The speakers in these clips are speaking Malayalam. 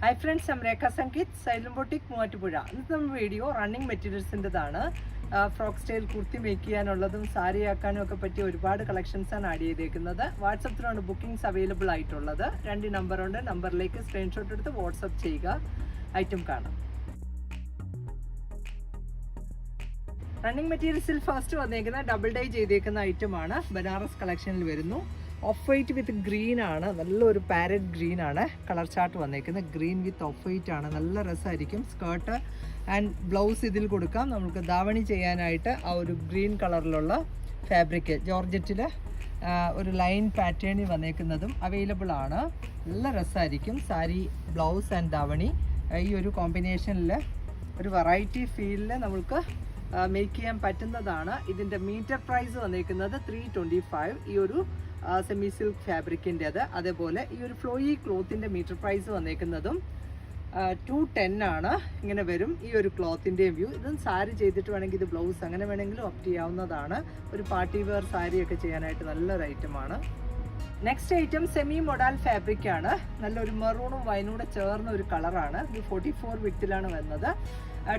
Hi friends, I'm Rekha Sankit, Silent Boutique, Muatupuzha. This video running materials ഇന്റെതാണ്. ഫ്രോക്ക് സ്റ്റൈൽ കുർത്തി മേക്ക് ചെയ്യാനുള്ളതും സാരി ആക്കാനും ഒക്കെ പറ്റിയ ഒരുപാട് കളക്ഷൻസ് ആണ് ആഡ് ചെയ്തേക്കുന്നത്. വാട്സപ്പിലാണ് ബുക്കിംഗ്സ് അവൈലബിൾ ആയിട്ടുള്ളത്. 2 നമ്പർ ഉണ്ട്. നമ്പറിലേക്ക് സ്ക്രീൻഷോട്ട് എടുത്ത് വാട്സപ്പ് ചെയ്യുക. ഐറ്റം കാണാം. റണ്ണിങ് മെറ്റീരിയൽസിൽ ഫസ്റ്റ് വന്നേക്കുന്ന ഡബിൾ ഡൈ ചെയ്തേക്കുന്ന ഐറ്റം ആണ്. ബനാറസ് കളക്ഷനിൽ വരുന്നു. ഓഫ് വൈറ്റ് വിത്ത് ഗ്രീൻ ആണ്. നല്ലൊരു പാരറ്റ് ഗ്രീൻ ആണ് കളർ ചാർട്ട് വന്നേക്കുന്നത്. ഗ്രീൻ വിത്ത് ഓഫ് വൈറ്റ് ആണ്. നല്ല രസമായിരിക്കും. സ്കേർട്ട് ആൻഡ് ബ്ലൗസ് ഇതിൽ കൊടുക്കാം. നമുക്ക് ധാവണി ചെയ്യാനായിട്ട് ആ ഒരു ഗ്രീൻ കളറിലുള്ള ഫാബ്രിക് ജോർജറ്റിൽ ഒരു ലൈൻ പാറ്റേണിൽ വന്നേക്കുന്നതും അവൈലബിൾ ആണ്. നല്ല രസമായിരിക്കും. സാരി ബ്ലൗസ് ആൻഡ് ധാവണി ഈ ഒരു കോമ്പിനേഷനിൽ ഒരു വെറൈറ്റി ഫീലിൽ നമുക്ക് മേക്ക് ചെയ്യാൻ പറ്റുന്നതാണ്. ഇതിൻ്റെ മീറ്റർ പ്രൈസ് വന്നേക്കുന്നത് 325. ഈ ഒരു സെമി സിൽക്ക് ഫാബ്രിക്കിൻ്റെത്. അതേപോലെ ഈ ഒരു ഫ്ലോയി ക്ലോത്തിൻ്റെ മീറ്റർ പ്രൈസ് വന്നേക്കുന്നതും 210 ആണ്. ഇങ്ങനെ വരും ഈ ഒരു ക്ലോത്തിൻ്റെയും വ്യൂ. ഇതും സാരി ചെയ്തിട്ട് വേണമെങ്കിൽ ഇത് ബ്ലൗസ് അങ്ങനെ വേണമെങ്കിലും ഓപ്റ്റ് ചെയ്യാവുന്നതാണ്. ഒരു പാർട്ടി വെയർ സാരിയൊക്കെ ചെയ്യാനായിട്ട് നല്ലൊരു ഐറ്റമാണ്. Next item semi modal fabric ആണ്. നല്ലൊരു മെറൂണും വൈനൂടെ ചേർന്ന ഒരു കളറാണ്. ഇത് 44 വിത്തിലാണ് വരുന്നത്.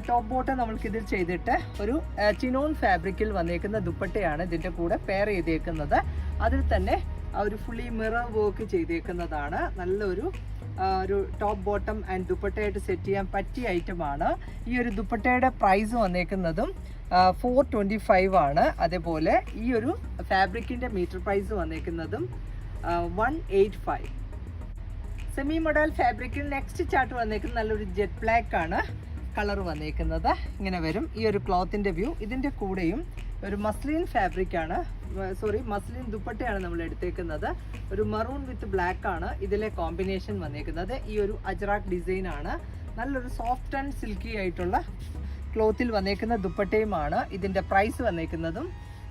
ടോപ്പ് ബോട്ടം നമ്മൾക്കിതിൽ ചെയ്തിട്ട് ഒരു ചിനോൺ ഫാബ്രിക്കിൽ വന്നേക്കുന്ന ദുപ്പട്ടയാണ് ഇതിൻ്റെ കൂടെ പെയർ ചെയ്തേക്കുന്നത്. അതിൽ തന്നെ ഒരു ഫുള്ളി മിറർ വർക്ക് ചെയ്തേക്കുന്നതാണ്. നല്ലൊരു ടോപ്പ് ബോട്ടം ആൻഡ് ദുപ്പട്ടയായിട്ട് സെറ്റ് ചെയ്യാൻ പറ്റിയ ഐറ്റമാണ്. ഈ ഒരു ദുപ്പട്ടയുടെ പ്രൈസ് വന്നേക്കുന്നതും 425 ആണ്. അതേപോലെ ഈ ഒരു ഫാബ്രിക്കിൻ്റെ മീറ്റർ പ്രൈസ് വന്നേക്കുന്നതും 185. സെമി മൊഡൽ ഫാബ്രിക്കിൽ നെക്സ്റ്റ് ചാർട്ട് വന്നേക്കുന്നത് നല്ലൊരു ജെറ്റ് ബ്ലാക്ക് ആണ് കളർ വന്നേക്കുന്നത്. ഇങ്ങനെ വരും ഈ ഒരു ക്ലോത്തിൻ്റെ വ്യൂ. ഇതിൻ്റെ കൂടെയും ഒരു മസ്ലിൻ ഫാബ്രിക്കാണ്, മസ്ലിൻ ദുപ്പട്ടയാണ് നമ്മൾ എടുത്തേക്കുന്നത്. ഒരു മറൂൺ വിത്ത് ബ്ലാക്ക് ആണ് ഇതിലെ കോമ്പിനേഷൻ വന്നേക്കുന്നത്. ഈ ഒരു അജ്രാക്ക് ഡിസൈൻ ആണ്. നല്ലൊരു സോഫ്റ്റ് ആൻഡ് സിൽക്കി ആയിട്ടുള്ള ക്ലോത്തിൽ വന്നേക്കുന്ന ദുപ്പട്ടയുമാണ്. ഇതിൻ്റെ പ്രൈസ് വന്നേക്കുന്നതും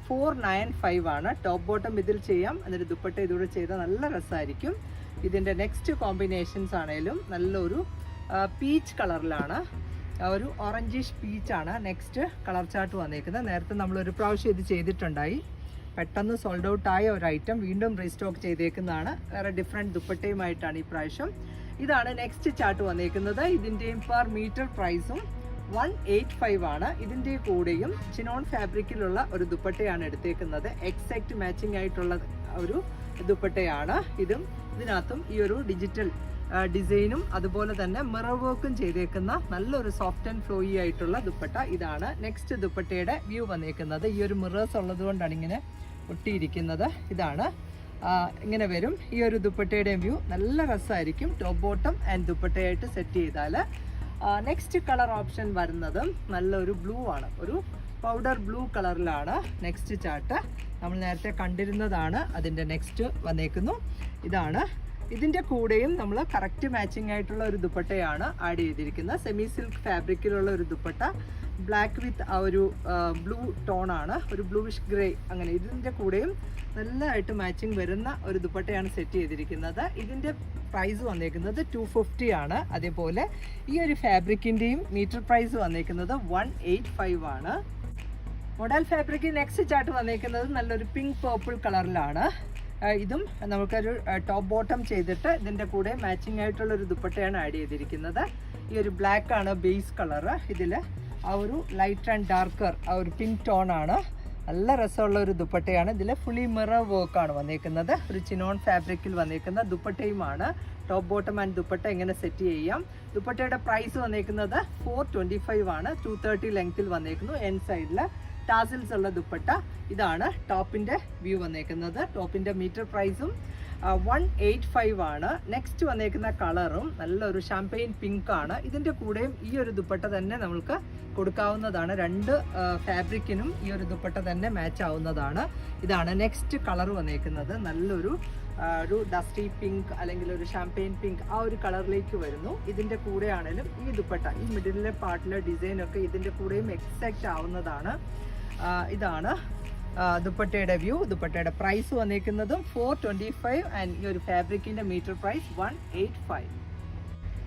495 ആണ്. ടോപ്പ് ബോട്ടം ഇതിൽ ചെയ്യാം. എന്നിട്ട് ദുപ്പട്ട ഇതൂടെ ചെയ്താൽ നല്ല രസമായിരിക്കും. ഇതിൻ്റെ നെക്സ്റ്റ് കോമ്പിനേഷൻസ് ആണേലും നല്ലൊരു പീച്ച് കളറിലാണ്. ഒരു ഓറഞ്ചിഷ് പീച്ചാണ് നെക്സ്റ്റ് കളർ ചാർട്ട് വന്നേക്കുന്നത്. നേരത്തെ നമ്മളൊരു പ്രാവശ്യം ഇത് ചെയ്തിട്ടുണ്ടായി. പെട്ടെന്ന് സോൾഡ് ഔട്ട് ആയ ഒരു ഐറ്റം വീണ്ടും റീസ്റ്റോക്ക് ചെയ്തേക്കുന്നതാണ്. വേറെ ഡിഫറെൻറ്റ് ദുപ്പട്ടയുമായിട്ടാണ് ഈ പ്രാവശ്യം. ഇതാണ് നെക്സ്റ്റ് ചാർട്ട് വന്നേക്കുന്നത്. ഇതിൻ്റെയും പെർ മീറ്റർ പ്രൈസും 185 ആണ്. ഇതിൻ്റെ കൂടെയും ചിനോൺ ഫാബ്രിക്കിലുള്ള ഒരു ദുപ്പട്ടയാണ് എടുത്തേക്കുന്നത്. എക്സാക്റ്റ് മാച്ചിങ് ആയിട്ടുള്ള ഒരു ദുപ്പട്ടയാണ് ഇതും. ഇതിനകത്തും ഈ ഒരു ഡിജിറ്റൽ ഡിസൈനും അതുപോലെ തന്നെ മിറർ വർക്കും ചെയ്തേക്കുന്ന നല്ലൊരു സോഫ്റ്റ് ആൻഡ് ഫ്ലോയി ആയിട്ടുള്ള ദുപ്പട്ട. ഇതാണ് നെക്സ്റ്റ് ദുപ്പട്ടയുടെ വ്യൂ വന്നേക്കുന്നത്. ഈ ഒരു മിറേഴ്സ് ഉള്ളത് കൊണ്ടാണ് ഇങ്ങനെ ഒട്ടിയിരിക്കുന്നത്. ഇതാണ് ഇങ്ങനെ വരും ഈ ഒരു ദുപ്പട്ടയുടെ വ്യൂ. നല്ല രസമായിരിക്കും. ടോപ്പ് ബോട്ടം ആൻഡ് ദുപ്പട്ടയായിട്ട് സെറ്റ് ചെയ്താൽ. നെക്സ്റ്റ് കളർ ഓപ്ഷൻ വരുന്നത് നല്ലൊരു ബ്ലൂ ആണ്. ഒരു പൗഡർ ബ്ലൂ കളറിലാണ് നെക്സ്റ്റ് ചാർട്ട്. നമ്മൾ നേരത്തെ കണ്ടിരുന്നതാണ്. അതിൻ്റെ നെക്സ്റ്റ് വന്നേക്കുന്നു. ഇതാണ്. ഇതിൻ്റെ കൂടെയും നമ്മൾ കറക്റ്റ് മാച്ചിങ് ആയിട്ടുള്ള ഒരു ദുപ്പട്ടയാണ് ആഡ് ചെയ്തിരിക്കുന്നത്. സെമി സിൽക്ക് ഫാബ്രിക്കിലുള്ള ഒരു ദുപ്പട്ട. ബ്ലാക്ക് വിത്ത് ആ ഒരു ബ്ലൂ ടോണാണ്. ഒരു ബ്ലൂയിഷ് ഗ്രേ അങ്ങനെ. ഇതിൻ്റെ കൂടെയും നല്ലതായിട്ട് മാച്ചിങ് വരുന്ന ഒരു ദുപ്പട്ടയാണ് സെറ്റ് ചെയ്തിരിക്കുന്നത്. ഇതിൻ്റെ പ്രൈസ് വന്നേക്കുന്നത് 250 ആണ്. അതേപോലെ ഈ ഒരു ഫാബ്രിക്കിൻ്റെയും മീറ്റർ പ്രൈസ് വന്നേക്കുന്നത് 185 ആണ്. മോഡൽ ഫാബ്രിക് നെക്സ്റ്റ് ചാർട്ട് വന്നേക്കുന്നത് നല്ലൊരു പിങ്ക് പേർപ്പിൾ കളറിലാണ്. ഇതും നമുക്കൊരു ടോപ്പ് ബോട്ടം ചെയ്തിട്ട് ഇതിൻ്റെ കൂടെ മാച്ചിങ് ആയിട്ടുള്ള ഒരു ദുപ്പട്ടയാണ് ആഡ് ചെയ്തിരിക്കുന്നത്. ഈ ഒരു ബ്ലാക്ക് ആണ് ബേസ് കളറ്. ഇതിൽ ആ ഒരു ലൈറ്റ് ആൻഡ് ഡാർക്കർ ആ ഒരു പിങ്ക് ടോൺ ആണ്. നല്ല രസമുള്ള ഒരു ദുപ്പട്ടയാണ്. ഇതിൽ ഫുള്ളി മിറർ വർക്കാണ് വന്നേക്കുന്നത്. ഒരു ചിനോൺ ഫാബ്രിക്കിൽ വന്നേക്കുന്ന ദുപ്പട്ടയുമാണ്. ടോപ്പ് ബോട്ടം ആൻഡ് ദുപ്പട്ട എങ്ങനെ സെറ്റ് ചെയ്യാം. ദുപ്പട്ടയുടെ പ്രൈസ് വന്നേക്കുന്നത് 425 ആണ്. 230 ലെങ്ത്തിൽ വന്നേക്കുന്നു. എൻ സൈഡിൽ ടാസിൽസ് ഉള്ള ദുപ്പട്ട. ഇതാണ് ടോപ്പിൻ്റെ വ്യൂ വന്നേക്കുന്നത്. ടോപ്പിൻ്റെ മീറ്റർ പ്രൈസും 185 ആണ്. നെക്സ്റ്റ് വന്നേക്കുന്ന കളറും നല്ലൊരു ഷാമ്പെയിൻ പിങ്ക് ആണ്. ഇതിൻ്റെ കൂടെയും ഈ ഒരു ദുപ്പട്ട തന്നെ നമ്മൾക്ക് കൊടുക്കാവുന്നതാണ്. രണ്ട് ഫാബ്രിക്കിനും ഈ ഒരു ദുപ്പട്ട തന്നെ മാച്ച് ആവുന്നതാണ്. ഇതാണ് നെക്സ്റ്റ് കളർ വന്നേക്കുന്നത്. നല്ലൊരു ഡസ്റ്റി പിങ്ക് അല്ലെങ്കിൽ ഒരു ഷാമ്പെയിൻ പിങ്ക് ആ ഒരു കളറിലേക്ക് വരുന്നു. ഇതിൻ്റെ കൂടെ ആണെങ്കിലും ഈ ദുപ്പട്ട ഈ മിഡിലെ പാർട്ടിലെ ഡിസൈനൊക്കെ ഇതിൻ്റെ കൂടെയും എക്സാക്റ്റ് ആവുന്നതാണ്. ഇതാണ് ദുപ്പട്ടയുടെ വ്യൂ. ദുപ്പട്ടയുടെ പ്രൈസ് വന്നേക്കുന്നതും 425 ആൻഡ് ഈ ഒരു ഫാബ്രിക്കിൻ്റെ metre price 185.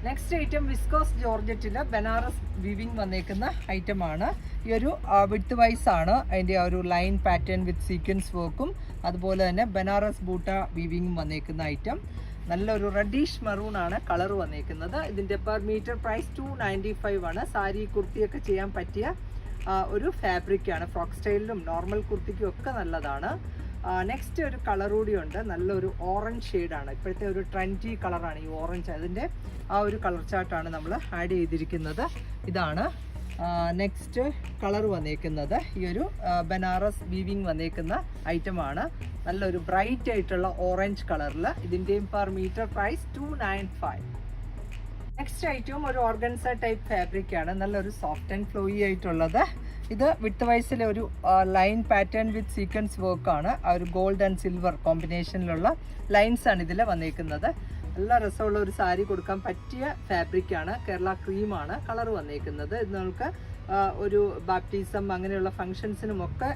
Next item viscose ജോർജറ്റിൽ ബനാറസ് വിവിങ് വന്നേക്കുന്ന ഐറ്റമാണ്. ഈ ഒരു വിഡ്ത്ത് വൈസ് ആണ് അതിൻ്റെ ആ ഒരു ലൈൻ പാറ്റേൺ വിത്ത് സീക്വൻസ് വർക്കും അതുപോലെ തന്നെ ബനാറസ് ബൂട്ട വിവിങ്ങും വന്നേക്കുന്ന ഐറ്റം. നല്ലൊരു റെഡിഷ് മെറൂൺ ആണ് കളർ വന്നേക്കുന്നത്. ഇതിൻ്റെ പെർ മീറ്റർ പ്രൈസ് 295 ആണ്. സാരി കുർത്തിയൊക്കെ ചെയ്യാൻ പറ്റിയ ഒരു ഫാബ്രിക്കാണ്. ഫ്രോക്ക് സ്റ്റൈലിലും നോർമൽ കുർത്തിക്കും ഒക്കെ നല്ലതാണ്. നെക്സ്റ്റ് ഒരു കളർ കൂടിയുണ്ട്, നല്ലൊരു ഓറഞ്ച് ഷെയ്ഡാണ്. ഇപ്പോഴത്തെ ഒരു ട്രെൻഡി കളറാണ് ഈ ഓറഞ്ച്. അതിൻ്റെ ആ ഒരു കളർ ചാർട്ടാണ് നമ്മൾ ആഡ് ചെയ്തിരിക്കുന്നത്. ഇതാണ് നെക്സ്റ്റ് കളർ വന്നേക്കുന്നത്. ഈ ഒരു ബനാറസ് വീവിങ് വന്നേക്കുന്ന ഐറ്റമാണ്. നല്ലൊരു ബ്രൈറ്റ് ആയിട്ടുള്ള ഓറഞ്ച് കളറിൽ. ഇതിൻ്റെയും പെർ മീറ്റർ പ്രൈസ് 295. നെക്സ്റ്റ് ഐറ്റവും ഒരു ഓർഗൻസ ടൈപ്പ് ഫാബ്രിക് ആണ്. നല്ലൊരു സോഫ്റ്റ് ആൻഡ് ഫ്ലോയി ആയിട്ടുള്ളത്. ഇത് വിത്ത് വൈസിലെ ഒരു ലൈൻ പാറ്റേൺ വിത്ത് സീക്വൻസ് വർക്കാണ്. ആ ഒരു ഗോൾഡ് ആൻഡ് സിൽവർ കോമ്പിനേഷനിലുള്ള ലൈൻസ് ആണ് ഇതിൽ വന്നേക്കുന്നത്. നല്ല രസമുള്ള ഒരു സാരി കൊടുക്കാൻ പറ്റിയ ഫാബ്രിക്കാണ്. കേരള ക്രീമാണ് കളർ വന്നേക്കുന്നത്. ഇത് നമുക്ക് ഒരു ബാപ്റ്റിസം അങ്ങനെയുള്ള ഫങ്ഷൻസിനുമൊക്കെ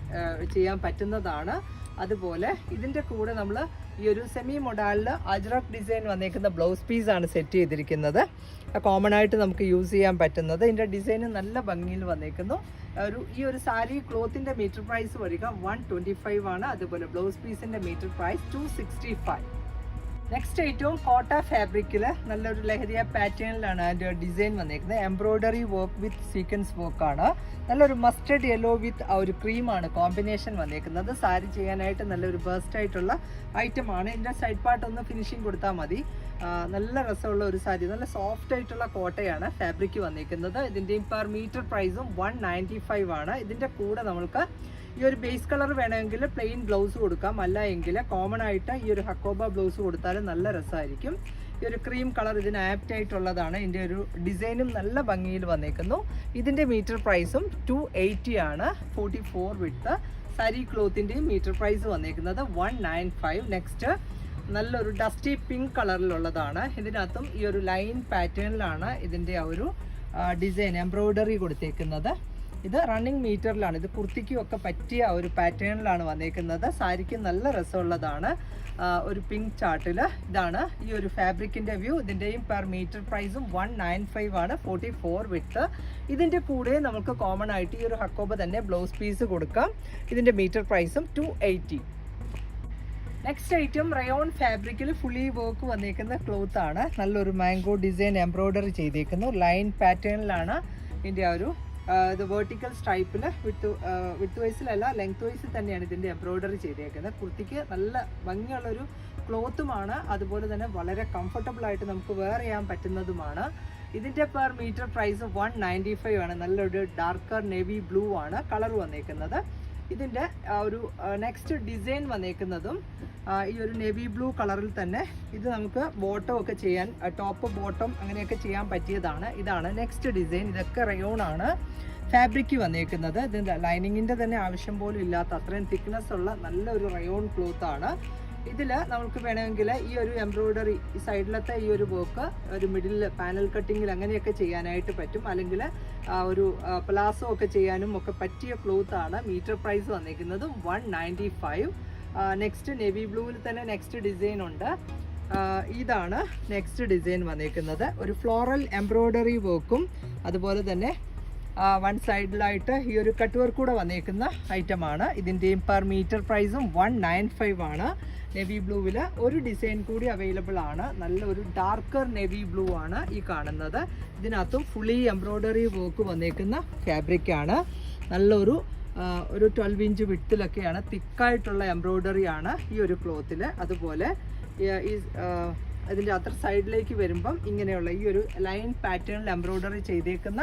ചെയ്യാൻ പറ്റുന്നതാണ്. അതുപോലെ ഇതിൻ്റെ കൂടെ നമ്മൾ ഈ ഒരു സെമി മൊഡാലിൽ അജ്രക് ഡിസൈൻ വന്നേക്കുന്ന ബ്ലൗസ് പീസാണ് സെറ്റ് ചെയ്തിരിക്കുന്നത്. കോമൺ ആയിട്ട് നമുക്ക് യൂസ് ചെയ്യാൻ പറ്റുന്നത്. ഇതിൻ്റെ ഡിസൈൻ നല്ല ഭംഗിയിൽ വന്നേക്കുന്നു. ഈ ഒരു സാരി ക്ലോത്തിൻ്റെ മീറ്റർ പ്രൈസ് വരിക 125 ആണ്. അതുപോലെ ബ്ലൗസ് പീസിൻ്റെ മീറ്റർ പ്രൈസ് 265. നെക്സ്റ്റ് ഏറ്റവും കോട്ട ഫാബ്രിക്കിൽ നല്ലൊരു ലഹരിയ പാറ്റേണിലാണ് അതിൻ്റെ ഡിസൈൻ വന്നേക്കുന്നത്. എംബ്രോയ്ഡറി വർക്ക് വിത്ത് സീക്വൻസ് വർക്കാണ്. നല്ലൊരു മസ്റ്റർഡ് യെല്ലോ വിത്ത് ആ ഒരു ക്രീമാണ് കോമ്പിനേഷൻ വന്നേക്കുന്നത്. സാരി ചെയ്യാനായിട്ട് നല്ലൊരു ബേസ്റ്റ് ആയിട്ടുള്ള ഐറ്റമാണ്. ഇതിൻ്റെ സൈഡ് പാർട്ട് ഒന്ന് ഫിനിഷിങ് കൊടുത്താൽ മതി. നല്ല രസമുള്ള ഒരു സാരി, നല്ല സോഫ്റ്റ് ആയിട്ടുള്ള കോട്ടയാണ് ഫാബ്രിക് വന്നേക്കുന്നത്. ഇതിൻ്റെയും പെർ മീറ്റർ പ്രൈസും 195 ആണ്. ഇതിൻ്റെ കൂടെ നമ്മൾക്ക് ഈ ഒരു ബേസ് കളർ വേണമെങ്കിൽ പ്ലെയിൻ ബ്ലൗസ് കൊടുക്കാം. അല്ല എങ്കിൽ കോമൺ ആയിട്ട് ഈ ഒരു ഹക്കോബ ബ്ലൗസ് കൊടുത്താലും നല്ല രസമായിരിക്കും. ഈ ഒരു ക്രീം കളർ ഇതിന് ആപ്റ്റ് ആയിട്ടുള്ളതാണ്. ഇതിൻ്റെ ഒരു ഡിസൈനും നല്ല ഭംഗിയിൽ വന്നേക്കുന്നു. ഇതിൻ്റെ മീറ്റർ പ്രൈസും 280 ആണ്. 44 വിഡ്ത്ത്. സാരി ക്ലോത്തിൻ്റെയും മീറ്റർ പ്രൈസ് വന്നേക്കുന്നത് 195. നെക്സ്റ്റ് നല്ലൊരു ഡസ്റ്റി പിങ്ക് കളറിലുള്ളതാണ്. ഇതിനകത്തും ഈ ഒരു ലൈൻ പാറ്റേണിലാണ് ഇതിൻ്റെ ആ ഒരു ഡിസൈൻ എംബ്രോയ്ഡറി കൊടുത്തേക്കുന്നത്. ഇത് റണ്ണിങ് മീറ്ററിലാണ്. ഇത് കുർത്തിക്കും ഒക്കെ പറ്റിയ ഒരു പാറ്റേണിലാണ് വന്നേക്കുന്നത്. സാരിക്ക് നല്ല രസമുള്ളതാണ്. ഒരു പിങ്ക് ചാർട്ടിൽ ഇതാണ് ഈ ഒരു ഫാബ്രിക്കിൻ്റെ വ്യൂ. ഇതിൻ്റെയും പെർ മീറ്റർ പ്രൈസും 195 ആണ്. 44 വിഡ്ത്ത്. ഇതിൻ്റെ കൂടെ നമുക്ക് കോമൺ ആയിട്ട് ഈ ഒരു ഹക്കോബ തന്നെ ബ്ലൗസ് പീസ് കൊടുക്കാം. ഇതിൻ്റെ മീറ്റർ പ്രൈസും 280. നെക്സ്റ്റ് ഐറ്റം റയോൺ ഫാബ്രിക്കിൽ ഫുള്ളി വർക്ക് വന്നേക്കുന്ന ക്ലോത്ത് ആണ്. നല്ലൊരു മാംഗോ ഡിസൈൻ എംബ്രോയ്ഡറി ചെയ്തേക്കുന്നു. ലൈൻ പാറ്റേണിലാണ് ഇതിൻ്റെ ആ ഒരു ഇത് വേർട്ടിക്കൽ സ്ട്രൈപ്പിൽ വിത്ത് വൈസിലല്ല ലെങ്ത് വൈസിൽ തന്നെയാണ് ഇതിൻ്റെ എംബ്രോയ്ഡറി ചെയ്തേക്കുന്നത്. കുർത്തിക്ക് നല്ല ഭംഗിയുള്ളൊരു ക്ലോത്തുമാണ്. അതുപോലെ തന്നെ വളരെ കംഫർട്ടബിൾ ആയിട്ട് നമുക്ക് വെയർ ചെയ്യാൻ പറ്റുന്നതുമാണ്. ഇതിൻ്റെ പെർ മീറ്റർ പ്രൈസ് 195 ആണ്. നല്ലൊരു ഡാർക്കർ നേവി ബ്ലൂ ആണ് കളർ വന്നേക്കുന്നത്. ഇതിൻ്റെ ഒരു നെക്സ്റ്റ് ഡിസൈൻ വന്നേക്കുന്നതും ഈ ഒരു നേവി ബ്ലൂ കളറിൽ തന്നെ. ഇത് നമുക്ക് ബോട്ടം ഒക്കെ ചെയ്യാൻ, ടോപ്പ് ബോട്ടം അങ്ങനെയൊക്കെ ചെയ്യാൻ പറ്റിയതാണ്. ഇതാണ് നെക്സ്റ്റ് ഡിസൈൻ. ഇതൊക്കെ റയോൺ ആണ് ഫാബ്രിക് വന്നേക്കുന്നത്. ഇതിൻ്റെ ലൈനിങ്ങിൻ്റെ തന്നെ ആവശ്യം പോലും ഇല്ലാത്ത അത്രയും തിക്നെസ് ഉള്ള നല്ലൊരു റയോൺ ക്ലോത്ത് ആണ്. ഇതിൽ നമുക്ക് വേണമെങ്കിൽ ഈ ഒരു എംബ്രോയ്ഡറി ഈ സൈഡിലത്തെ ഈ ഒരു വർക്ക് ഒരു മിഡിൽ പാനൽ കട്ടിങ്ങിൽ അങ്ങനെയൊക്കെ ചെയ്യാനായിട്ട് പറ്റും. അല്ലെങ്കിൽ ഒരു പ്ലാസോ ഒക്കെ ചെയ്യാനും ഒക്കെ പറ്റിയ ക്ലോത്ത് ആണ്. മീറ്റർ പ്രൈസ് വന്നിരിക്കുന്നത് 195. നെക്സ്റ്റ് നേവി ബ്ലൂവിൽ തന്നെ നെക്സ്റ്റ് ഡിസൈൻ ഉണ്ട്. ഇതാണ് നെക്സ്റ്റ് ഡിസൈൻ വന്നിരിക്കുന്നത്. ഒരു ഫ്ലോറൽ എംബ്രോയ്ഡറി വർക്കും അതുപോലെ തന്നെ വൺ സൈഡിലായിട്ട് ഈ ഒരു കട്ട് വർക്ക് കൂടെ വന്നേക്കുന്ന ഐറ്റമാണ്. ഇതിൻ്റെയും പെർ മീറ്റർ പ്രൈസും 195 ആണ്. നേവി ബ്ലൂവിൽ ഒരു ഡിസൈൻ കൂടി അവൈലബിൾ ആണ്. നല്ലൊരു ഡാർക്കർ നേവി ബ്ലൂ ആണ് ഈ കാണുന്നത്. ഇതിനകത്തും ഫുള്ളി എംബ്രോയ്ഡറി വർക്ക് വന്നേക്കുന്ന ഫാബ്രിക്കാണ്. നല്ലൊരു 12 ഇഞ്ച് വിട്ടിലൊക്കെയാണ്. തിക്കായിട്ടുള്ള എംബ്രോയ്ഡറി ആണ് ഈ ഒരു ക്ലോത്തിൽ. അതുപോലെ ഈ അതിൻ്റെ അതർ സൈഡിലേക്ക് വരുമ്പം ഇങ്ങനെയുള്ള ഈ ഒരു ലൈൻ പാറ്റേണിൽ എംബ്രോയ്ഡറി ചെയ്തേക്കുന്ന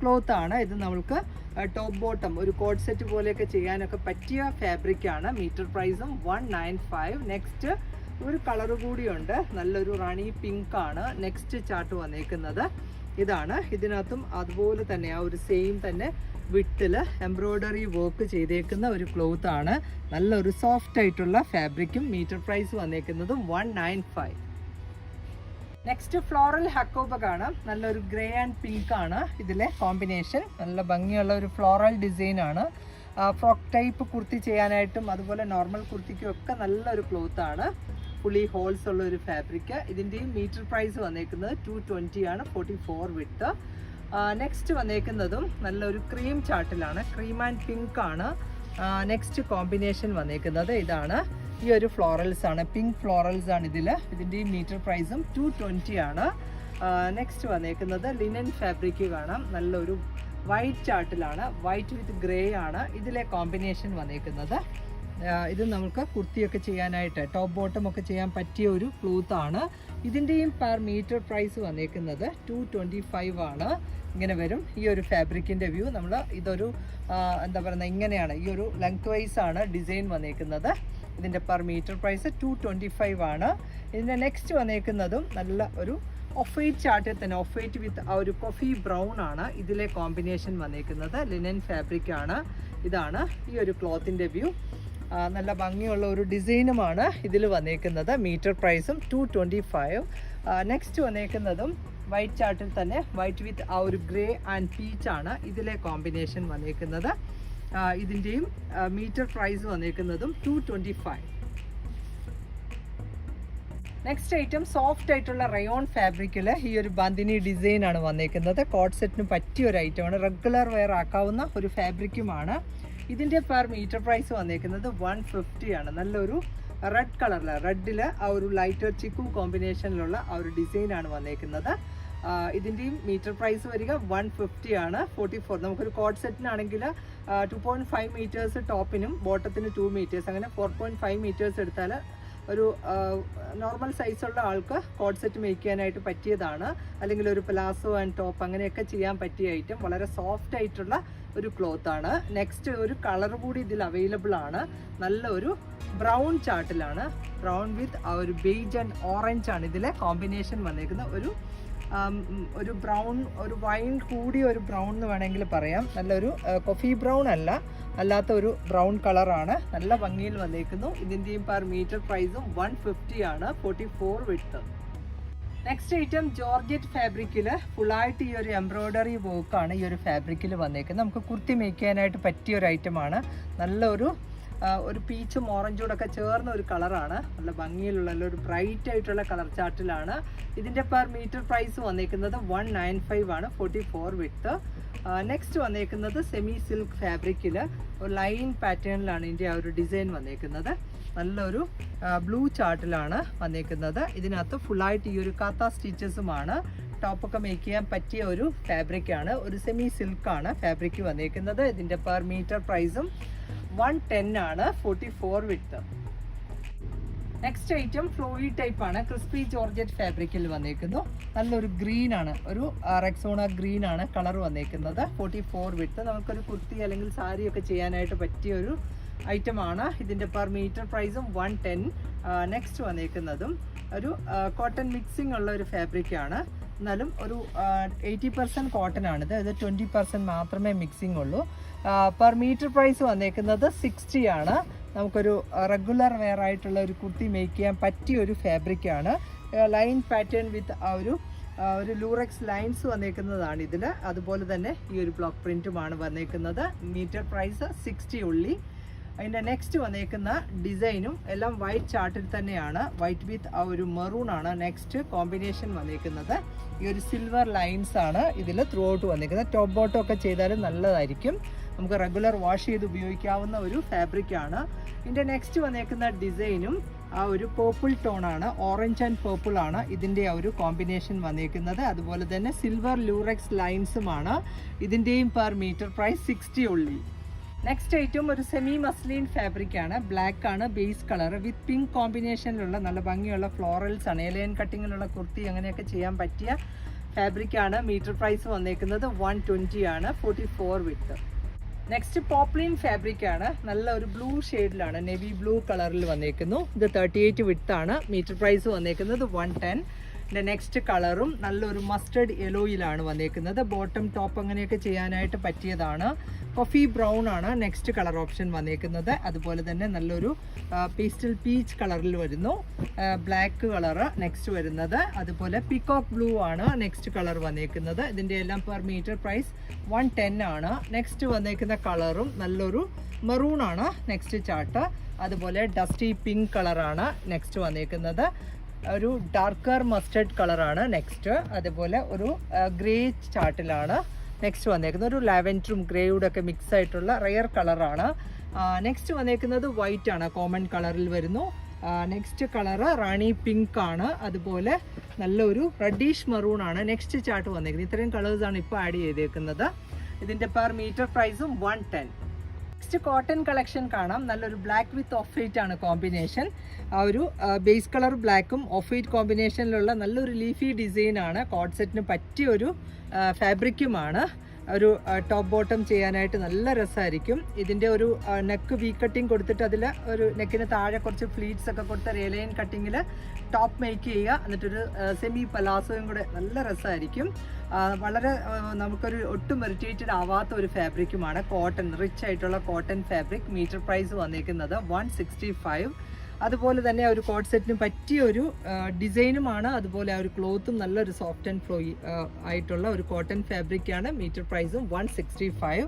ക്ലോത്ത് ആണ്. ഇത് നമുക്ക് ടോപ്പ് ബോട്ടം ഒരു കോഡ് സെറ്റ് പോലെയൊക്കെ ചെയ്യാനൊക്കെ പറ്റിയ ഫാബ്രിക്കാണ്. മീറ്റർ പ്രൈസും 195. നെക്സ്റ്റ് ഒരു കളർ കൂടിയുണ്ട്. നല്ലൊരു റാണി പിങ്ക് ആണ് നെക്സ്റ്റ് ചാർട്ട് വന്നേക്കുന്നത്. ഇതാണ്. ഇതിനകത്തും അതുപോലെ തന്നെ ആ ഒരു സെയിം തന്നെ വിട്ടിൽ എംബ്രോയ്ഡറി വർക്ക് ചെയ്തേക്കുന്ന ഒരു ക്ലോത്ത് ആണ്. നല്ലൊരു സോഫ്റ്റ് ആയിട്ടുള്ള ഫാബ്രിക്കും. മീറ്റർ പ്രൈസ് വന്നേക്കുന്നതും 195. നെക്സ്റ്റ് ഫ്ലോറൽ ഹക്കോബ കാണാം. നല്ലൊരു ഗ്രേ ആൻഡ് പിങ്ക് ആണ് ഇതിലെ കോമ്പിനേഷൻ. നല്ല ഭംഗിയുള്ള ഒരു ഫ്ലോറൽ ഡിസൈൻ ആണ്. ഫ്രോക്ക് ടൈപ്പ് കുർത്തി ചെയ്യാനായിട്ടും അതുപോലെ നോർമൽ കുർത്തിക്കും ഒക്കെ നല്ലൊരു ക്ലോത്ത് ആണ്. ഫുള്ളി ഹോൾസ് ഉള്ള ഒരു ഫാബ്രിക്. ഇതിൻ്റെയും മീറ്റർ പ്രൈസ് വന്നേക്കുന്നത് 220 ആണ്. 44 വിഡ്ത്ത്. നെക്സ്റ്റ് വന്നേക്കുന്നതും നല്ലൊരു ക്രീം ചാർട്ടിലാണ്. ക്രീം ആൻഡ് പിങ്ക് ആണ് നെക്സ്റ്റ് കോമ്പിനേഷൻ വന്നേക്കുന്നത്. ഇതാണ് ഈ ഒരു ഫ്ലോറൽസ് ആണ്, പിങ്ക് ഫ്ലോറൽസ് ആണ് ഇതിൻ്റെ മീറ്റർ പ്രൈസും 220 ആണ്. നെക്സ്റ്റ് വന്നേക്കുന്നത് ലിനൻ ഫാബ്രിക് കാണാം, നല്ലൊരു വൈറ്റ് ചാർട്ടിലാണ്, വൈറ്റ് വിത്ത് ഗ്രേ ആണ് ഇതിലെ കോമ്പിനേഷൻ വന്നേക്കുന്നത്. ഇത് നമുക്ക് കുർത്തിയൊക്കെ ചെയ്യാനായിട്ട് ടോപ്പ് ബോട്ടം ഒക്കെ ചെയ്യാൻ പറ്റിയ ഒരു ക്ലോത്ത് ആണ്. ഇതിൻ്റെയും പെർ മീറ്റർ പ്രൈസ് വന്നേക്കുന്നത് 225 ആണ്. ഇങ്ങനെ വരും ഈ ഒരു ഫാബ്രിക്കിൻ്റെ വ്യൂ. നമ്മൾ ഇതൊരു എന്താ പറയുന്നത്, ഇങ്ങനെയാണ്, ഈ ഒരു ലെങ്ത് വൈസ് ആണ് ഡിസൈൻ വന്നേക്കുന്നത്. ഇതിൻ്റെ പെർ മീറ്റർ പ്രൈസ് 225 ആണ്. ഇതിൻ്റെ നെക്സ്റ്റ് വന്നേക്കുന്നതും നല്ല ഒരു ഓഫ് വൈറ്റ് ചാർട്ടിൽ തന്നെ, ഓഫ് വൈറ്റ് വിത്ത് ആ ഒരു കോഫി ബ്രൗൺ ആണ് ഇതിലെ കോമ്പിനേഷൻ വന്നേക്കുന്നത്. ലിനൻ ഫാബ്രിക് ആണ്. ഇതാണ് ഈ ഒരു ക്ലോത്തിൻ്റെ വ്യൂ. നല്ല ഭംഗിയുള്ള ഒരു ഡിസൈനുമാണ് ഇതിൽ വന്നേക്കുന്നത്. മീറ്റർ പ്രൈസും 225. നെക്സ്റ്റ് വന്നേക്കുന്നതും വൈറ്റ് ചാർട്ടിൽ തന്നെ, വൈറ്റ് വിത്ത് ആ ഒരു ഗ്രേ ആൻഡ് പീച്ച് ആണ് ഇതിലെ കോമ്പിനേഷൻ വന്നേക്കുന്നത്. ഇതിൻ്റെയും മീറ്റർ പ്രൈസ് വന്നേക്കുന്നതും 225. നെക്സ്റ്റ് ഐറ്റം സോഫ്റ്റ് ആയിട്ടുള്ള റയോൺ ഫാബ്രിക്കിൽ ഈ ഒരു ബന്ദിനി ഡിസൈൻ ആണ് വന്നേക്കുന്നത്. കോട്ട് സെറ്റിന് പറ്റിയ ഒരു ഐറ്റമാണ്, റെഗുലർ വെയർ ആക്കാവുന്ന ഒരു ഫാബ്രിക്കുമാണ്. ഇതിൻ്റെ പെർ മീറ്റർ പ്രൈസ് വന്നേക്കുന്നത് 150 ആണ്. നല്ലൊരു റെഡ് കളറിൽ, റെഡിൽ ആ ഒരു ലൈറ്റർ ചിക്കു കോമ്പിനേഷനിലുള്ള ആ ഒരു ഡിസൈനാണ് വന്നേക്കുന്നത്. ഇതിൻ്റെയും മീറ്റർ പ്രൈസ് വരിക 150 ആണ്. 44 നമുക്കൊരു കോട്ട് സെറ്റിനാണെങ്കിൽ 2.5 മീറ്റേഴ്സ് ടോപ്പിനും ബോട്ടത്തിന് 2 മീറ്റേഴ്സ്, അങ്ങനെ 4.5 മീറ്റേഴ്സ് എടുത്താൽ ഒരു നോർമൽ സൈസുള്ള ആൾക്ക് കോട്ട് സെറ്റ് മേക്ക് ചെയ്യാനായിട്ട് പറ്റിയതാണ്. അല്ലെങ്കിൽ ഒരു പ്ലാസോ ആൻഡ് ടോപ്പ് അങ്ങനെയൊക്കെ ചെയ്യാൻ പറ്റിയ ഐറ്റം, വളരെ സോഫ്റ്റ് ആയിട്ടുള്ള ഒരു ക്ലോത്ത് ആണ്. നെക്സ്റ്റ് ഒരു കളർ കൂടി ഇതിൽ അവൈലബിൾ ആണ്. നല്ല ഒരു ബ്രൗൺ ചാർട്ടിലാണ്, ബ്രൗൺ വിത്ത് ആ ഒരു ബേജ് ആൻഡ് ഓറഞ്ച് ആണ് ഇതിലെ കോമ്പിനേഷൻ വന്നേക്കുന്നത്. ഒരു ബ്രൗൺ, ഒരു വൈൻ കൂടിയ ഒരു ബ്രൗൺ എന്ന് വേണമെങ്കിൽ പറയാം. നല്ലൊരു കോഫി ബ്രൗൺ അല്ലാത്ത ഒരു ബ്രൗൺ കളറാണ്. നല്ല ഭംഗിയിൽ വന്നേക്കുന്നു. ഇതിൻ്റെയും പെർ മീറ്റർ പ്രൈസും 150 ആണ്. 44 വിഡ്ത്ത്. നെക്സ്റ്റ് ഐറ്റം ജോർജറ്റ് ഫാബ്രിക്കിൽ ഫുള്ളായിട്ട് ഈ ഒരു എംബ്രോയ്ഡറി വർക്കാണ് ഈ ഒരു ഫാബ്രിക്കിൽ വന്നേക്കുന്നത്. നമുക്ക് കുർത്തി മേക്ക് ചെയ്യാനായിട്ട് പറ്റിയ ഒരു ഐറ്റമാണ്. നല്ലൊരു പീച്ചും ഓറഞ്ചും ഒക്കെ ചേർന്ന ഒരു കളറാണ്. നല്ല ഭംഗിയിലുള്ള ഒരു ബ്രൈറ്റ് ആയിട്ടുള്ള കളർ ചാർട്ടിലാണ്. ഇതിൻ്റെ പെർ മീറ്റർ പ്രൈസ് വന്നേക്കുന്നത് 195 ആണ്. 44 വിഡ്ത്ത്. നെക്സ്റ്റ് വന്നേക്കുന്നത് സെമി സിൽക്ക് ഫാബ്രിക്കിൽ ഒരു ലൈൻ പാറ്റേണിലാണ് ഇതിൻ്റെ ആ ഒരു ഡിസൈൻ വന്നേക്കുന്നത്. നല്ലൊരു ബ്ലൂ ചാർട്ടിലാണ് വന്നേക്കുന്നത്. ഇതിനകത്ത് ഫുള്ളായിട്ട് ഈ ഒരു കാത്ത സ്റ്റിച്ചസുമാണ്. ടോപ്പൊക്കെ മേക്ക് ചെയ്യാൻ പറ്റിയ ഒരു ഫാബ്രിക്കാണ്. ഒരു സെമി സിൽക്കാണ് ഫാബ്രിക് വന്നേക്കുന്നത്. ഇതിൻ്റെ പെർ മീറ്റർ പ്രൈസും 110 ആണ്. 44 width. Next item flowy type ആണ്. ക്രിസ്പി ജോർജറ്റ് ഫാബ്രിക്കിൽ വന്നേക്കുന്നു. നല്ലൊരു ഗ്രീൻ ആണ്, ഒരു റെക്സോണ ഗ്രീൻ ആണ് കളർ വന്നേക്കുന്നത്. 44 വിഡ്ത്ത്. നമുക്കൊരു കുർത്തി അല്ലെങ്കിൽ സാരി ഒക്കെ ചെയ്യാനായിട്ട് പറ്റിയ ഒരു ഐറ്റമാണ്. ഇതിൻ്റെ പെർ മീറ്റർ പ്രൈസും 110. നെക്സ്റ്റ് വന്നേക്കുന്നതും ഒരു കോട്ടൺ മിക്സിംഗ് ഉള്ള ഒരു ഫാബ്രിക്കാണ്. എന്നാലും ഒരു 80% കോട്ടൺ ആണിത്. ഇത് 20% മാത്രമേ മിക്സിംഗ് ഉള്ളൂ. പെർ മീറ്റർ പ്രൈസ് വന്നേക്കുന്നത് 60 ആണ്. നമുക്കൊരു റെഗുലർ വെയർ ആയിട്ടുള്ള ഒരു കുർത്തി മേക്ക് ചെയ്യാൻ പറ്റിയ ഒരു ഫാബ്രിക്കാണ്. ലൈൻ പാറ്റേൺ വിത്ത് ആ ഒരു ലൂറക്സ് ലൈൻസ് വന്നേക്കുന്നതാണ് ഇതിൽ. അതുപോലെ തന്നെ ഈ ഒരു ബ്ലോക്ക് പ്രിൻറ്റുമാണ് വന്നേക്കുന്നത്. മീറ്റർ പ്രൈസ് 60 ഉള്ളി. അതിൻ്റെ നെക്സ്റ്റ് വന്നേക്കുന്ന ഡിസൈനും എല്ലാം വൈറ്റ് ചാർട്ടിൽ തന്നെയാണ്. വൈറ്റ് വിത്ത് ആ ഒരു മെറൂൺ ആണ് നെക്സ്റ്റ് കോമ്പിനേഷൻ വന്നേക്കുന്നത്. ഈ ഒരു സിൽവർ ലൈൻസ് ആണ് ഇതിൽ ത്രൂ ഔട്ട് വന്നേക്കുന്നത്. ടോപ്പ് ബോട്ടം ഒക്കെ ചെയ്താലും നല്ലതായിരിക്കും. നമുക്ക് റെഗുലർ വാഷ് ചെയ്ത് ഉപയോഗിക്കാവുന്ന ഒരു ഫാബ്രിക്കാണ്. ഇതിൻ്റെ നെക്സ്റ്റ് വന്നേക്കുന്ന ഡിസൈനും ആ ഒരു പേർപ്പിൾ ടോണാണ്, ഓറഞ്ച് ആൻഡ് പേർപ്പിൾ ആണ് ഇതിൻ്റെ ആ ഒരു കോമ്പിനേഷൻ വന്നേക്കുന്നത്. അതുപോലെ തന്നെ സിൽവർ ലൂറക്സ് ലൈൻസുമാണ്. ഇതിൻ്റെയും പെർ മീറ്റർ പ്രൈസ് 60 ഉള്ളി. നെക്സ്റ്റ് ഐറ്റം ഒരു സെമി മസ്ലിൻ ഫാബ്രിക് ആണ്. ബ്ലാക്ക് ആണ് ബേസ് കളർ വിത്ത് പിങ്ക് കോമ്പിനേഷനിലുള്ള നല്ല ഭംഗിയുള്ള ഫ്ലോറൽസ് ആണ്. എലൈൻ കട്ടിങ്ങിലുള്ള കുർത്തി അങ്ങനെയൊക്കെ ചെയ്യാൻ പറ്റിയ ഫാബ്രിക്കാണ്. മീറ്റർ പ്രൈസ് വന്നേക്കുന്നത് 120 ആണ്. 44 വിഡ്ത്ത്. നെക്സ്റ്റ് പോപ്ലിൻ ഫാബ്രിക് ആണ്. നല്ല ഒരു ബ്ലൂ ഷെയ്ഡിലാണ്, നെവി ബ്ലൂ കളറിൽ വന്നേക്കുന്നു. ഇത് 38 വിഡ്ത്ത് ആണ്. മീറ്റർ പ്രൈസ് വന്നേക്കുന്നത് 110. നെക്സ്റ്റ് കളറും നല്ലൊരു മസ്റ്റർഡ് യെലോയിലാണ് വന്നേക്കുന്നത്. ബോട്ടം ടോപ്പ് അങ്ങനെയൊക്കെ ചെയ്യാനായിട്ട് പറ്റിയതാണ്. കോഫി ബ്രൗൺ ആണ് നെക്സ്റ്റ് കളർ ഓപ്ഷൻ വന്നേക്കുന്നത്. അതുപോലെ തന്നെ നല്ലൊരു പേസ്റ്റൽ പീച്ച് കളറിൽ വരുന്നു. ബ്ലാക്ക് കളറ് നെക്സ്റ്റ് വരുന്നത്. അതുപോലെ പീകോക്ക് ബ്ലൂ ആണ് നെക്സ്റ്റ് കളർ വന്നേക്കുന്നത്. ഇതിൻ്റെ എല്ലാം പെർ മീറ്റർ പ്രൈസ് 110 ആണ്. നെക്സ്റ്റ് വന്നേക്കുന്ന കളറും നല്ലൊരു മെറൂൺ ആണ് നെക്സ്റ്റ് ചാർട്ട്. അതുപോലെ ഡസ്റ്റി പിങ്ക് കളറാണ് നെക്സ്റ്റ് വന്നേക്കുന്നത്. ഒരു ഡാർക്കർ മസ്റ്റർഡ് കളറാണ് നെക്സ്റ്റ്. അതുപോലെ ഒരു ഗ്രേ ചാർട്ടിലാണ് നെക്സ്റ്റ് വന്നേക്കുന്നത്. ഒരു ലാവൻഡറും ഗ്രേയുടെ ഒക്കെ മിക്സ് ആയിട്ടുള്ള റെയർ കളറാണ്. നെക്സ്റ്റ് വന്നേക്കുന്നത് വൈറ്റ് ആണ്, കോമൺ കളറിൽ വരുന്നു. നെക്സ്റ്റ് കളറ് റാണി പിങ്ക് ആണ്, അതുപോലെ നല്ലൊരു റെഡിഷ് മറൂൺ ആണ് നെക്സ്റ്റ് ചാർട്ട് വന്നേക്കുന്നത്. ഇത്രയും കളേഴ്സാണ് ഇപ്പോൾ ആഡ് ചെയ്തേക്കുന്നത്. ഇതിൻ്റെ പെർ മീറ്റർ പ്രൈസും 110. നെക്സ്റ്റ് കോട്ടൺ കളക്ഷൻ കാണാം. നല്ലൊരു ബ്ലാക്ക് വിത്ത് ഓഫ് വൈറ്റ് ആണ് കോമ്പിനേഷൻ. ആ ഒരു ബേസ് കളർ ബ്ലാക്കും ഓഫ് വൈറ്റ് കോമ്പിനേഷനിലുള്ള നല്ലൊരു ലീഫി ഡിസൈൻ ആണ്. കോട്ട് സെറ്റിന് പറ്റിയ ഒരു ഫാബ്രിക്കുമാണ്. ഒരു ടോപ്പ് ബോട്ടം ചെയ്യാനായിട്ട് നല്ല രസമായിരിക്കും. ഇതിൻ്റെ ഒരു നെക്ക് വി കട്ടിങ് കൊടുത്തിട്ട് അതിൽ ഒരു നെക്കിന് താഴെ കുറച്ച് ഫ്ലീറ്റ്സ് ഒക്കെ കൊടുത്ത് റേലൈൻ കട്ടിങ്ങിൽ ടോപ്പ് മേക്ക് ചെയ്യുക. എന്നിട്ടൊരു സെമി പലാസോയും കൂടെ നല്ല രസമായിരിക്കും. വളരെ നമുക്കൊരു ഒട്ടും ഇറിറ്റേറ്റഡ് ആവാത്ത ഒരു ഫാബ്രിക്കുമാണ്. കോട്ടൺ, റിച്ച് ആയിട്ടുള്ള കോട്ടൺ ഫാബ്രിക്. മീറ്റർ പ്രൈസ് വന്നിരിക്കുന്നത് 165. അതുപോലെ തന്നെ ഒരു കോട്ട് സെറ്റിന് പറ്റിയ ഒരു ഡിസൈനുമാണ്. അതുപോലെ ആ ഒരു ക്ലോത്തും നല്ലൊരു സോഫ്റ്റ് ആൻഡ് ഫ്ലോയി ആയിട്ടുള്ള ഒരു കോട്ടൺ ഫാബ്രിക്കാണ്. മീറ്റർ പ്രൈസും 165.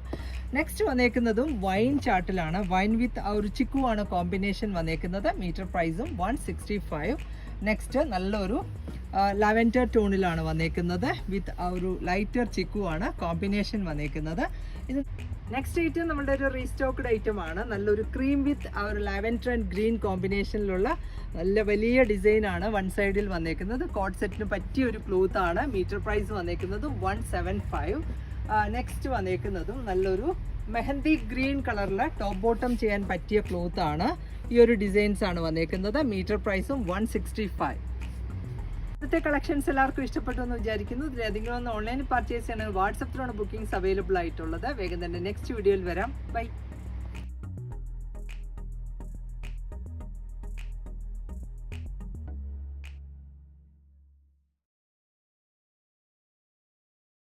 നെക്സ്റ്റ് വന്നേക്കുന്നതും വൈൻ ചാർട്ടിലാണ്. വൈൻ വിത്ത് ആ ഒരു ചിക്കു ആണ് കോമ്പിനേഷൻ വന്നേക്കുന്നത്. മീറ്റർ പ്രൈസും 165. നെക്സ്റ്റ് നല്ലൊരു ലാവെൻഡർ ടോണിലാണ് വന്നേക്കുന്നത്. വിത്ത് ആ ഒരു ലൈറ്റർ ചിക്കു ആണ് കോമ്പിനേഷൻ വന്നേക്കുന്നത്. ഇത് നെക്സ്റ്റ് ഐറ്റം നമ്മുടെ ഒരു റീസ്റ്റോക്ക്ഡ് ഐറ്റം ആണ്. നല്ലൊരു ക്രീം വിത്ത് ആ ഒരു ലാവെൻഡർ ആൻഡ് ഗ്രീൻ കോമ്പിനേഷനിലുള്ള നല്ല വലിയ ഡിസൈൻ ആണ് വൺ സൈഡിൽ വന്നേക്കുന്നത്. കോട്ട് സെറ്റിന് പറ്റിയ ഒരു ക്ലോത്ത് ആണ്. മീറ്റർ പ്രൈസ് വന്നേക്കുന്നതും 175. നെക്സ്റ്റ് വന്നേക്കുന്നതും നല്ലൊരു മെഹന്തി ഗ്രീൻ കളറിൽ ടോപ്പ് ബോട്ടം ചെയ്യാൻ പറ്റിയ ക്ലോത്ത് ആണ്. ഈ ഒരു ഡിസൈൻസ് ആണ് വന്നേക്കുന്നത്. മീറ്റർ പ്രൈസും 165. ഇന്നത്തെ കളക്ഷൻസ് എല്ലാവർക്കും ഇഷ്ടപ്പെട്ടു എന്ന് വിചാരിക്കുന്നു. ഇതിലേതെങ്കിലും ഒന്ന് ഓൺലൈനിൽ പർച്ചേസ് ചെയ്യണമെങ്കിൽ വാട്സപ്പിലാണ് ബുക്കിംഗ്സ് അവൈലബിൾ ആയിട്ടുള്ളത്. വേഗം തന്നെ നെക്സ്റ്റ് വീഡിയോയിൽ വരാം. ബൈ.